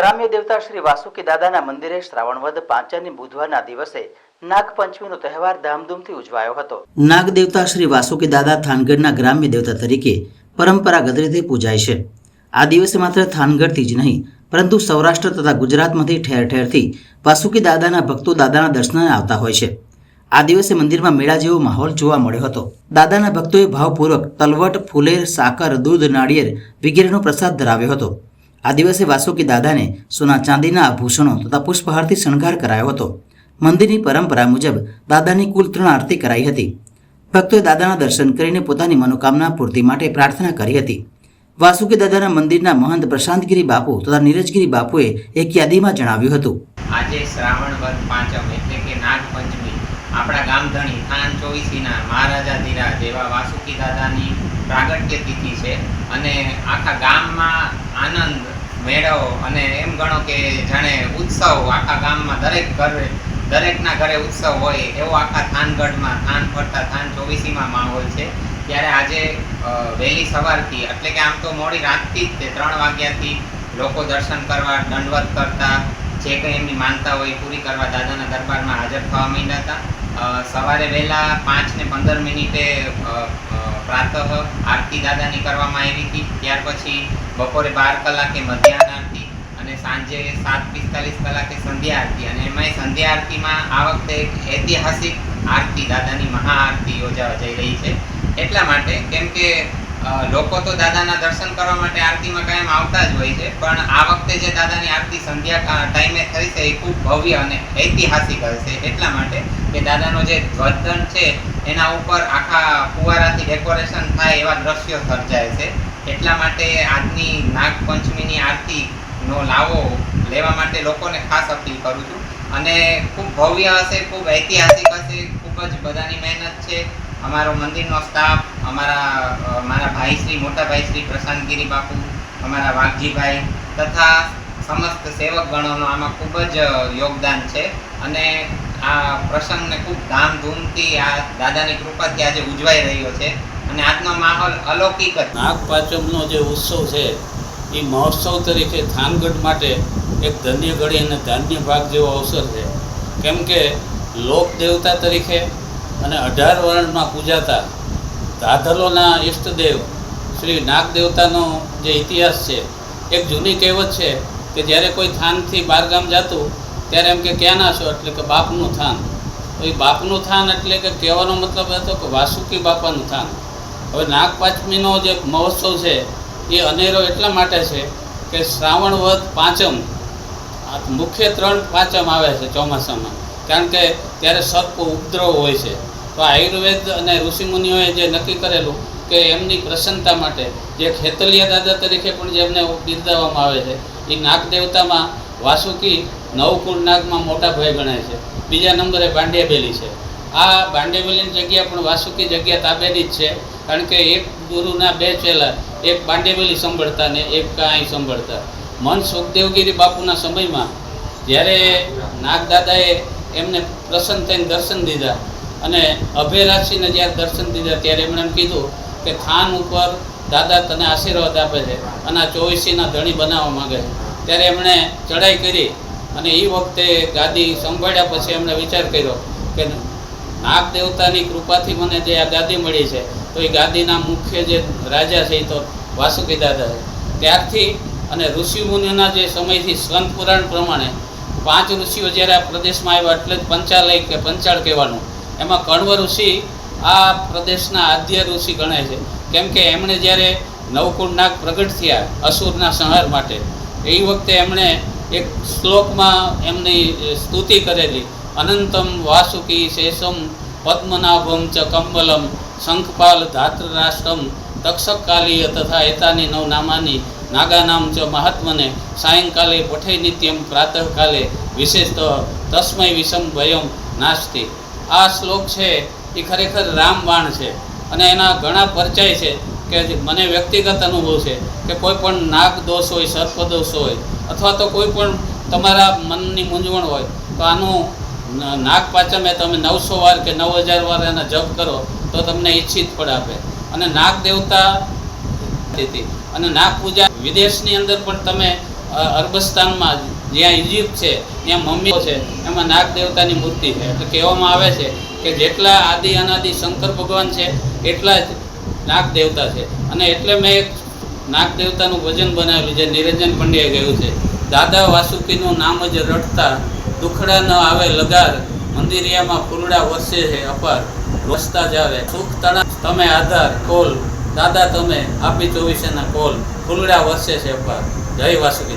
ગ્રામ્ય દેવતા શ્રી વાસુકી દાદાના મંદિરે શ્રાવણ વદ પાંચમની બુધવારના દિવસે નાગપંચમીનો તહેવાર ધામધૂમથી ઉજવાયો હતો। નાગ દેવતા શ્રી વાસુકી દાદા થાનગઢના ગ્રામ્ય દેવતા તરીકે પરંપરાગત રીતે પૂજાય છે। આ દિવસે માત્ર થાનગઢથી જ નહીં પરંતુ સૌરાષ્ટ્ર તથા ગુજરાતમાંથી ઠેર ઠેરથી વાસુકી દાદાના ભક્તો દાદાના દર્શને આવતા હોય છે। આ દિવસે મંદિરમાં મેળા જેવો માહોલ જોવા મળ્યો હતો। દાદાના ભક્તોએ ભાવપૂર્વક તલવટ, ફુલેર, સાકર, દૂધ, નાળિયેર વગેરેનો પ્રસાદ ધરાવ્યો હતો। આ દિવસે વાસુકી દાદાને સોના ચાંદીના આભૂષણો તથા પુષ્પહારથી શણગાર કરાયો હતો। મંદિરની પરંપરા મુજબ દાદાની કુલ 3 આરતી કરાઈ હતી। ભક્તોએ દાદાના દર્શન કરીને પોતાની મનોકામના પૂર્તિ માટે પ્રાર્થના કરી હતી। વાસુકી દાદાના મંદિરના મહંત પ્રશાંતગીરી બાપુ તથા નીરજગીરી બાપુએ એક યાદીમાં જણાવ્યું હતું, આજે શ્રાવણ વદ પાંચમ એટલે કે નાગપંચમી આપણા ગામધણી થાન ચોવીસીના મહારાજાધીરાજ એવા વાસુકી દાદાની પ્રાગટ્ય તિથિ છે અને આખા ગામમાં આનંદ મેળો અને એમ ગણો કે જાણે ઉત્સવ આખા ગામમાં દરેકના ઘરે ઉત્સવ હોય એવો આખા થાનગઢમાં થાન ફરતા થાન ચોવીસીમાં માહોલ છે। ત્યારે આજે વહેલી સવારથી એટલે કે આમ તો મોડી રાતથી જ 3 વાગ્યાથી લોકો દર્શન કરવા, દંડવત કરતા, જે કંઈ એમની માનતા હોય પૂરી કરવા દાદાના દરબારમાં હાજર થવા માંડ્યા હતા। સવારે વહેલા 5:15 પ્રાતઃ આરતી દાદાની કરવામાં આવી હતી। ત્યાર પછી બપોરે 12 કલાકે મધ્યાહન આરતી અને સાંજે 7:45 સંધ્યા આરતી અને એમાંય સંધ્યા આરતીમાં આ વખતે એક ઐતિહાસિક આરતી દાદાની મહાઆરતી યોજાવા જઈ રહી છે। એટલા માટે કેમ કે લોકો તો દાદાના દર્શન કરવા માટે આરતીમાં કાયમ આવતા જ હોય છે, પણ આ વખતે જે દાદાની આરતી સંધ્યા ટાઈમે થઈ છે એ ખૂબ ભવ્ય અને ઐતિહાસિક હશે। એટલા માટે કે દાદાનો જે ધ્વજદંડ છે એના ઉપર આખા ફુવારાથી ડેકોરેશન થાય એવા દ્રશ્યો સર્જાય છે। એટલા માટે આજની નાગપંચમીની આરતીનો લાવો લેવા માટે લોકોને ખાસ અપીલ કરું છું અને ખૂબ ભવ્ય હશે, ખૂબ ઐતિહાસિક હશે, ખૂબ જ બધાની મહેનત છે। અમારો મંદિરનો સ્ટાફ, મારા ભાઈશ્રી, મોટા ભાઈશ્રી પ્રશાંતગીરી બાપુ, અમારા વાઘજીભાઈ તથા સમસ્ત સેવકગણોનો આમાં ખૂબ જ યોગદાન છે અને આ પ્રસંગને ખૂબ ધામધૂમથી આ દાદાની કૃપાથી આજે ઉજવાઈ રહ્યો છે અને આજનો માહોલ અલૌકિક જ। નાગપાંચમનો જે ઉત્સવ છે એ મહોત્સવ તરીકે થાનગઢ માટે એક ધન્ય ઘડી અને ધાન્ય ભાગ જેવો અવસર છે, કેમ કે લોક દેવતા તરીકે અને 18 વર્ણમાં પૂજાતા ધાધલોના ઈષ્ટદેવ શ્રી નાગ દેવતાનો જે ઇતિહાસ છે, એક જૂની કહેવત છે કે જ્યારે કોઈ થાનથી બહારગામ જતું ત્યારે એમ કે ક્યાંના છો, એટલે કે બાપનું થાન। તો એ બાપનું થાન એટલે કે કહેવાનો મતલબ હતો કે વાસુકી બાપાનું થાન। હવે નાગપાંચમીનો જે મહોત્સવ છે એ અનેરો એટલા માટે છે કે શ્રાવણ વદ પાંચમ, મુખ્ય 3 પાંચમ આવે છે ચોમાસામાં, કારણ કે ત્યારે સર્પ ઉપદ્રવ હોય છે। તો આયુર્વેદ અને ઋષિમુનિઓએ જે નક્કી કરેલું કે એમની પ્રસન્નતા માટે જે ખેતલિયા દાદા તરીકે પણ જેમને બિરદાવવામાં આવે છે એ નાગ દેવતામાં વાસુકી નવકુળ નાગમાં મોટા ભાઈ ગણાય છે। બીજા નંબરે બાંડિયાબેલી છે। આ બાંડિયાબેલીની જગ્યા પણ વાસુકી જગ્યા તાબેની જ છે, કારણ કે એક ગુરુના 2 ચેલા, એક બાંડિયાબેલી સંભળતા ને એક અહીં સંભળતા। મન સુખદેવગીરી બાપુના સમયમાં જ્યારે નાગદાદાએ એમને પ્રસન્ન થઈને દર્શન દીધા અને અભયરાશિને જ્યારે દર્શન દીધા ત્યારે એમણે એમ કીધું કે થાન ઉપર દાદા તને આશીર્વાદ આપે છે અને આ 24ના ધણી બનાવવા માગે છે। ત્યારે એમણે ચડાઈ કરી અને એ વખતે ગાદી સંભાળ્યા પછી એમણે વિચાર કર્યો કે નાગ દેવતાની કૃપાથી મને જે આ ગાદી મળી છે તો એ ગાદીના મુખ્ય જે રાજા છે એ તો વાસુકી દાદા છે। ત્યારથી અને ઋષિમુનિઓના જે સમયથી સ્કંદ પુરાણ પ્રમાણે 5 ઋષિઓ જ્યારે આ પ્રદેશમાં આવ્યા એટલે જ પંચાલય કે પંચાળ કહેવાનું, એમાં કણવ ઋષિ આ પ્રદેશના આદ્ય ઋષિ ગણાય છે, કેમ કે એમણે જ્યારે નવકુળ નાગ પ્રગટ થયા અસુરના સંહાર માટે એ વખતે એમણે એક શ્લોકમાં એમની સ્તુતિ કરેલી, અનંતમ વાસુકી શેષમ પદ્મનાભમ ચ કંબલમ શંખપાલ ધાત્રરાષ્ટ્રમ તક્ષકાલીય તથા એતાની 9 નામાની નાગાનામ ચ મહાત્મને સાયંકાલે પઠે નિત્યમ પ્રાતઃકાલે વિશેષતઃ તસ્મય વિષમ ભયમ નાસ્તિ। આ શ્લોક છે એ ખરેખર રામબાણ છે અને એના ઘણા પરચાય છે કે મને વ્યક્તિગત અનુભવ છે કે કોઈ પણ નાગ દોષ હોય, સર્પ દોષ હોય અથવા તો કોઈ પણ તમારા મનની મૂંઝવણ હોય તો આનું નાગપાંચમે તમે 900 વાર કે 9000 વાર એના જપ કરો તો તમને ઈચ્છિત ફળ આપે। અને નાગ દેવતા અને નાગ પૂજા વિદેશની અંદર પણ તમે અરબસ્તાનમાં જ્યાં ઇજિપ્ત છે ત્યાં મમ્મીઓ છે, એમાં નાગ દેવતાની મૂર્તિ છે. એટલે કહેવામાં આવે છે કે જેટલા આદિ અનાદિ શંકર ભગવાન છે એટલા જ નાગ દેવતા છે. અને એટલે મેં એક નાગ દેવતાનું ભજન બનાવેલું જે નિરંજન પંડ્યાએ ગાયું છે. દાદા વાસુકીનું નામ જ રટતા દુખડા ન આવે લગાર, મંદિરિયામાં ફૂલડા વરસે છે અપાર, વસતા જ આવે સુખ તણા તમે આધાર કોલ, દાદા તમે આપી 24 કોલ, ફૂલડા વરસે છે અપાર. જય વાસુકી.